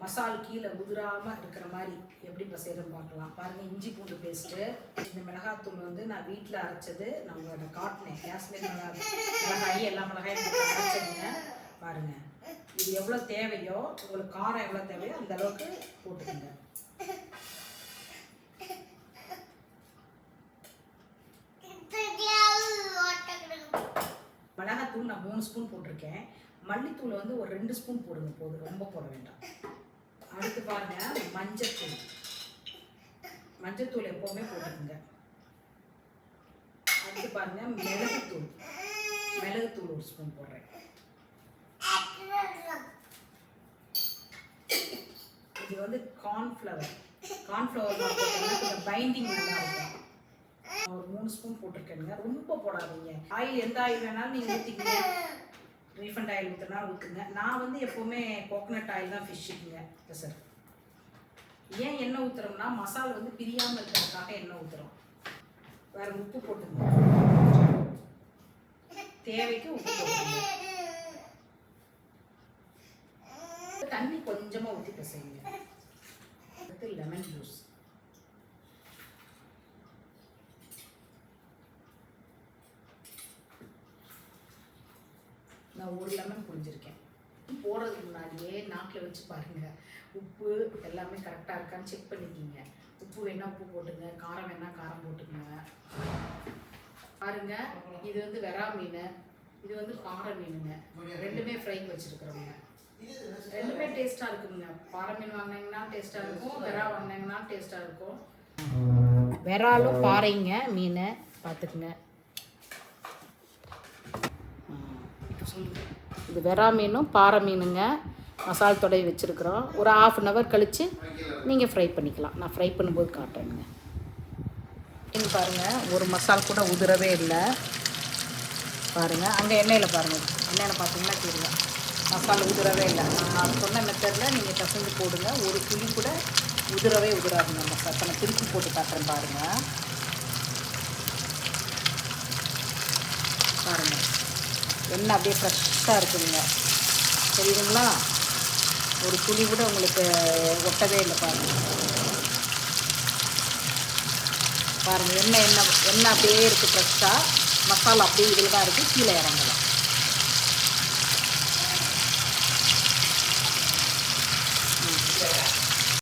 மசால் கீழே உதிராமல் இருக்கிற மாதிரி எப்படி இப்போ செய்யறதுன்னு பார்க்கலாம். பாருங்கள், இஞ்சி பூண்டு பேஸ்ட்டு. இந்த மிளகாத்தூள் வந்து நான் வீட்டில் அரைச்சது, நம்மளோட காட்டினேன் காஷ்மீர் மிளகாய் எல்லா மிளகாயும் அரைச்சதுங்க. பாருங்கள், இது எவ்வளோ தேவையோ, உங்களுக்கு காரம் எவ்வளோ தேவையோ அந்த அளவுக்கு போட்டுக்கோங்க. மிளகாத்தூள் நான் 3 ஸ்பூன் போட்டிருக்கேன். மல்லித்தூளை வந்து ஒரு 2 ஸ்பூன் போடுங்க போதும், ரொம்ப போட வேண்டாம். அடுத்து பாருங்க, மஞ்சத்தூள். மஞ்சத்தூள் எப்போவுமே போட்டுக்கோங்க. அடுத்து பாருங்க, மிளகுத்தூள். மிளகுத்தூள் 1 ஸ்பூன் போடுறேன். இது வந்து கார்ன்ஃப்ளவர். கார்ன்ஃப்ளவர் போட்டீங்கன்னா கொஞ்சம் பைண்டிங் நல்லா இருக்கும். ஒரு 3 ஸ்பூன் போட்டிருக்கேனுங்க. ரொம்ப போடாதீங்க. ஆயில் எந்த ஆயில் வேணாலும் நீங்கள் ஊற்றிக்கங்க. ரீஃபண்ட் ஆயில் ஊற்றினா ஊற்றுங்க. நான் வந்து எப்போவுமே கோகனட் ஆயில் தான் ஃபிஷ்ஷுக்குங்க சார். ஏன் எண்ணெய் ஊற்றுறோம்னா மசாலா வந்து பிரியாமல் இருக்கிறதுக்காக எண்ணெய் ஊற்றுறோம். வேறு உப்பு போட்டுங்க, தேவைக்கு உப்பு போட்டுங்க. தண்ணி கொஞ்சமாக ஊற்றி பிசைங்க. அடுத்து லெமன் ஜூஸ். நான் 1 லெமன் புழிஞ்சிருக்கேன். போடுறதுக்கு முன்னாடியே நாக்கில் வச்சு பாருங்கள், உப்பு எல்லாமே கரெக்டாக இருக்கான்னு செக் பண்ணிக்கிங்க. உப்பு வேணால் உப்பு போட்டுங்க, காரம் வேணால் காரம் போட்டுக்கோங்க. பாருங்கள், இது வந்து வெறா மீன், இது வந்து பாறை மீனுங்க. ரெண்டுமே ஃப்ரைக்கு வச்சுருக்குறோங்க. ரெண்டுமே டேஸ்ட்டாக இருக்குங்க. பாறை மீன் வாங்கினீங்கன்னா டேஸ்ட்டாக இருக்கும், வெறா வாங்கினீங்கன்னா டேஸ்ட்டாக இருக்கும். வெறாலும் பாறைங்க மீன் பார்த்துக்குங்க. இது வெறா மீனும் பாறை மீனுங்க. மசால் தொடை வச்சுருக்குறோம். ஒரு 1/2 hour கழித்து நீங்கள் ஃப்ரை பண்ணிக்கலாம். நான் ஃப்ரை பண்ணும்போது காட்டுறேனுங்க. இங்கே பாருங்கள், ஒரு மசால் கூட உதிரவே இல்லை. பாருங்கள், அங்கே எண்ணெயில் பாருங்கள், எண்ணெயில் பார்த்தீங்கன்னா தெரியும் மசால் உதிரவே இல்லை. நான் சொன்ன மெத்தடில் நீங்கள் பசங்க போடுங்க. ஒரு துளி கூட உதிரவே உதிராதுங்க மசால். இப்போ நான் திருப்பி போட்டு காட்டுறேன் பாருங்கள். பாருங்கள், எண்ணெய் அப்படியே ஃப்ரெஷ்ஷாக இருக்குதுங்க, தெரியுதுங்களா? ஒரு துளி கூட உங்களுக்கு ஒட்டவே இல்லை. பாருங்கள் பாருங்கள், எண்ணெய் அப்படியே இருக்குது ஃப்ரெஷ்ஷாக. மசாலா அப்படியே இதில் தான் இருக்குது, கீழே இறங்கலாம்.